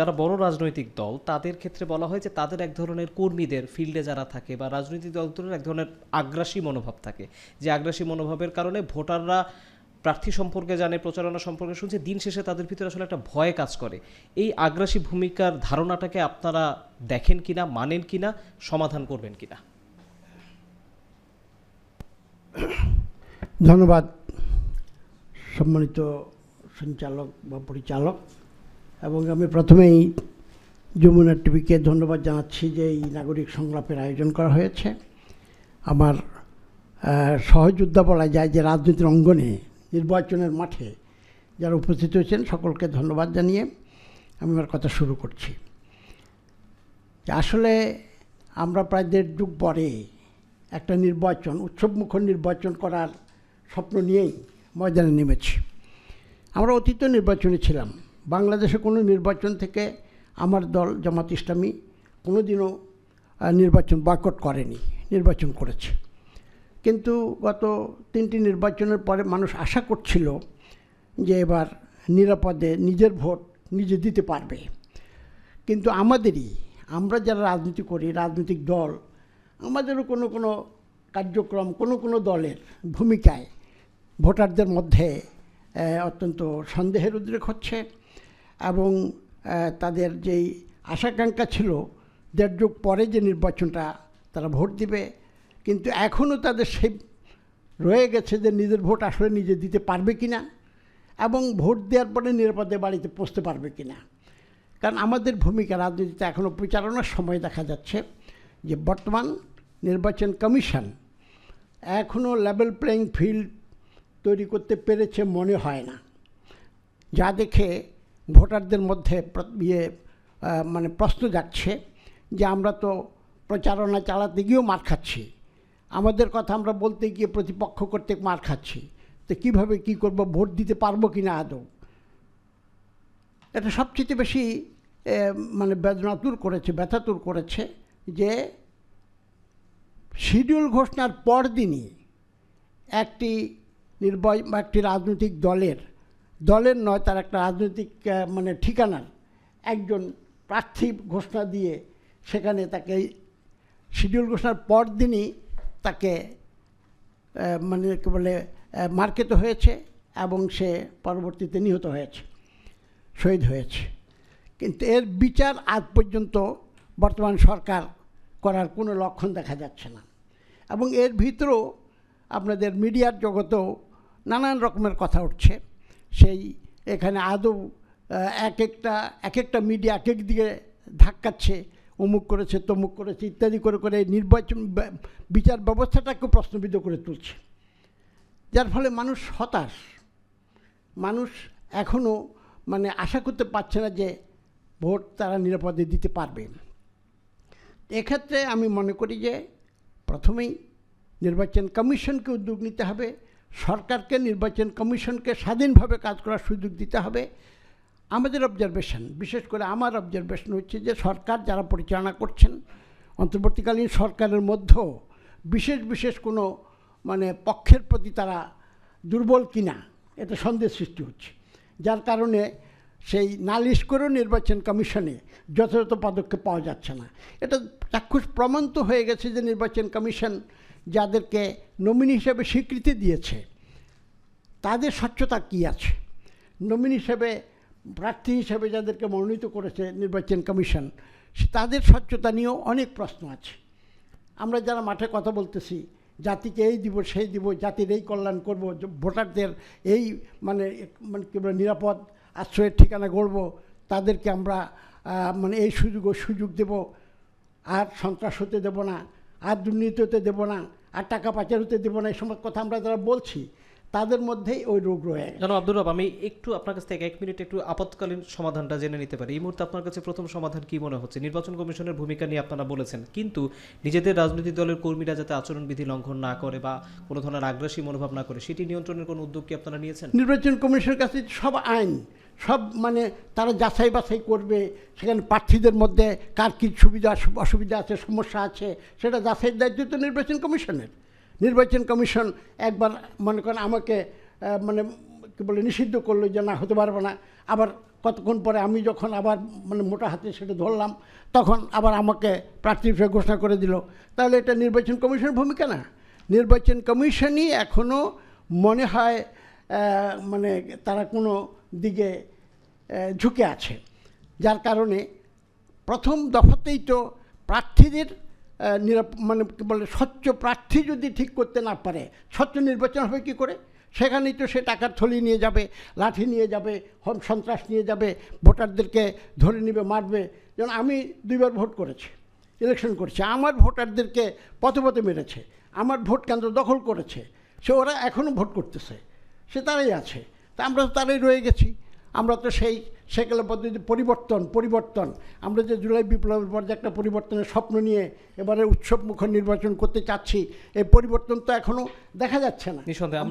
যারা বড় রাজনৈতিক দল তাদের ক্ষেত্রে বলা হয় যে তাদের এক ধরনের কর্মীদের ফিল্ডে যারা থাকে বা রাজনৈতিক দলগুলোর এক ধরনের আগ্রাসী মনোভাব থাকে, যে আগ্রাসী মনোভাবের কারণে ভোটাররা প্রার্থী সম্পর্কে জানে, প্রচারণা সম্পর্কে শুনছে, দিন শেষে তাদের ভিতরে আসলে একটা ভয় কাজ করে। এই আগ্রাসী ভূমিকার ধারণাটাকে আপনারা দেখেন কিনা, মানেন কিনা, সমাধান করবেন কিনা? ধন্যবাদ সম্মানিত সঞ্চালক বা পরিচালক, এবং আমি প্রথমেই যমুনা টিভিকে ধন্যবাদ জানাচ্ছি যে এই নাগরিক সংলাপের আয়োজন করা হয়েছে। আমার সহযোদ্ধা বলা যায় যে রাজনীতির অঙ্গনে, নির্বাচনের মাঠে যারা উপস্থিত হয়েছেন সকলকে ধন্যবাদ জানিয়ে আমি আমার কথা শুরু করছি। আসলে আমরা প্রায় 1.5 যুগ পরে একটা নির্বাচন, উৎসবমুখর নির্বাচন করার স্বপ্ন নিয়েই ময়দানে নেমেছি। আমরা অতীত নির্বাচনে ছিলাম। বাংলাদেশে কোনো নির্বাচন থেকে আমার দল জামাত ইসলামী কোনোদিনও নির্বাচন বয়কট করেনি, নির্বাচন করেছে। কিন্তু গত 3টি নির্বাচনের পরে মানুষ আশা করছিল যে এবার নিরাপদে নিজের ভোট নিজে দিতে পারবে। কিন্তু আমরা যারা রাজনীতি করি, রাজনৈতিক দল, আমাদেরও কোনো কার্যক্রম, কোনো দলের ভূমিকায় ভোটারদের মধ্যে অত্যন্ত সন্দেহের উদ্রেক হচ্ছে, এবং তাদের যেই আশাকাঙ্ক্ষা ছিল 1.5 যুগ পরে যে নির্বাচনটা তারা ভোট দিবে, কিন্তু এখনও তাদের সেই রয়ে গেছে যে নিজের ভোট আসলে নিজে দিতে পারবে কিনা, এবং ভোট দেওয়ার পরে নিরাপদে বাড়িতে পৌঁছতে পারবে কিনা। কারণ আমাদের ভূমিকা রাজনীতিতে এখনও প্রচারণার সময় দেখা যাচ্ছে যে বর্তমান নির্বাচন কমিশন এখনও লেভেল প্লেয়িং ফিল্ড তৈরি করতে পেরেছে মনে হয় না। যা দেখে ভোটারদের মধ্যে প্রশ্ন যাচ্ছে যে আমরা তো প্রচারণা চালাতে গিয়েও মার খাচ্ছি, আমাদের কথা আমরা বলতে গিয়ে প্রতিপক্ষ করতে মার খাচ্ছি, তো কীভাবে কী করব, ভোট দিতে পারবো কি না আদৌ। এটা সবচেয়ে বেশি ব্যথাতুর করেছে যে শিডিউল ঘোষণার পর দিনই একটি রাজনৈতিক দলের নয়, তার একটা রাজনৈতিক ঠিকানার একজন প্রার্থী ঘোষণা দিয়ে সেখানে তাকে শিডিউল ঘোষণার পর দিনই তাকে মার খেতে হয়েছে, এবং সে পরবর্তীতে নিহত হয়েছে, শহীদ হয়েছে। কিন্তু এর বিচার আজ পর্যন্ত বর্তমান সরকার করার কোনো লক্ষণ দেখা যাচ্ছে না। এবং এর ভিতরেও আপনাদের মিডিয়ার জগতেও নানান রকমের কথা উঠছে। এখানে আদৌ এক একটা মিডিয়া এক এক দিকে ধাক্কাচ্ছে, অমুক করেছে তমুক করেছে ইত্যাদি করে নির্বাচন বিচার ব্যবস্থাটাকেও প্রশ্নবিদ্ধ করে তুলছে, যার ফলে মানুষ হতাশ। মানুষ এখনও আশা করতে পারছে না যে ভোট তারা নিরাপদে দিতে পারবে। এক্ষেত্রে আমি মনে করি যে প্রথমেই নির্বাচন কমিশনকে উদ্যোগ নিতে হবে, সরকারকে নির্বাচন কমিশনকে স্বাধীনভাবে কাজ করার সুযোগ দিতে হবে। আমাদের অবজারভেশন, বিশেষ করে আমার অবজারভেশন হচ্ছে যে সরকার যারা পরিচালনা করছেন, অন্তর্বর্তীকালীন সরকারের মধ্যেও বিশেষ কোনো পক্ষের প্রতি তারা দুর্বল কিনা এটা সন্দেহ সৃষ্টি হচ্ছে, যার কারণে সেই নালিশ করেও নির্বাচন কমিশনে যথাযথ পদক্ষেপ পাওয়া যাচ্ছে না। এটা চাক্ষুষ প্রমাণিত হয়ে গেছে যে নির্বাচন কমিশন যাদেরকে নমিনি হিসেবে স্বীকৃতি দিয়েছে তাদের স্বচ্ছতা কী আছে, নমিনি হিসেবে প্রার্থী হিসেবে যাদেরকে মনোনীত করেছে নির্বাচন কমিশন তাদের স্বচ্ছতা নিয়েও অনেক প্রশ্ন আছে। আমরা যারা মাঠে কথা বলতেছি, জাতিকে এই দিব সেই দিব, জাতির এই কল্যাণ করব, ভোটারদের এই নিরাপদ আশ্রয়ের ঠিকানা গড়ব, তাদেরকে আমরা এই সুযোগ দেব, আর সন্ত্রাস হতে দেব না, আর দুর্নীতি হতে দেব না, আর টাকা পাচার হতে দেব না, এই সমস্ত কথা আমরা যারা বলছি তাদের মধ্যেই ওই রোগ রয়ে গেছে। জানো আব্দুর রব, আমি একটু আপনার কাছ থেকে 1 মিনিট একটু আপৎকালীন সমাধানটা জেনে নিতে পারি। এই মুহূর্তে আপনার কাছে প্রথম সমাধান কি মনে হচ্ছে? নির্বাচন কমিশনের ভূমিকা নিয়ে আপনারা বলেছেন, কিন্তু নিজেদের রাজনৈতিক দলের কর্মীরা যাতে আচরণবিধি লঙ্ঘন না করে বা কোনো ধরনের আগ্রাসী মনোভাব না করে সেটি নিয়ন্ত্রণের কোনো উদ্যোগ কি আপনারা নিয়েছেন? নির্বাচন কমিশনের কাছে সব আইন, সব তারা যাচাই বাছাই করবে, সেখানে প্রার্থীদের মধ্যে কার কী সুবিধা অসুবিধা আছে, সমস্যা আছে, সেটা যাচাইয়ের দায়িত্ব তো নির্বাচন কমিশনের। নির্বাচন কমিশন একবার মনে করেন আমাকে নিষিদ্ধ করলো যে না হতে পারবো না, আবার কতক্ষণ পরে আমি যখন আবার মানে মোটা হাতে সেটা ধরলাম, তখন আবার আমাকে প্রার্থী হিসেবে ঘোষণা করে দিল। তাহলে এটা নির্বাচন কমিশনের ভূমিকা না? নির্বাচন কমিশনই এখনও মনে হয় মানে তারা কোনো দিকে ঝুঁকে আছে, যার কারণে প্রথম দফাতেই তো প্রার্থীদের মানে কী বলে স্বচ্ছ প্রার্থী যদি ঠিক করতে না পারে, স্বচ্ছ নির্বাচন হবে কী করে? সেখানেই তো সে টাকার থলি নিয়ে যাবে, লাঠি নিয়ে যাবে, সন্ত্রাস নিয়ে যাবে, ভোটারদেরকে ধরে নেবে, মারবে। যেমন আমি 2বার ভোট করেছি, ইলেকশন করেছি, আমার ভোটারদেরকে পথে পথে মেরেছে, আমার ভোট কেন্দ্র দখল করেছে, সে ওরা এখনও ভোট করতেছে, সে তারাই আছে। তা আমরা তো তারাই রয়ে গেছি। আমরা তো সেই সেকেলে পদ্ধতি পরিবর্তন আমরা যে জুলাই বিপ্লবের পর যে একটা পরিবর্তনের স্বপ্ন নিয়ে এবারে উৎসবমুখর নির্বাচন করতে চাচ্ছি, এই পরিবর্তন তো এখনও দেখা যাচ্ছে না। নিঃসন্দেহে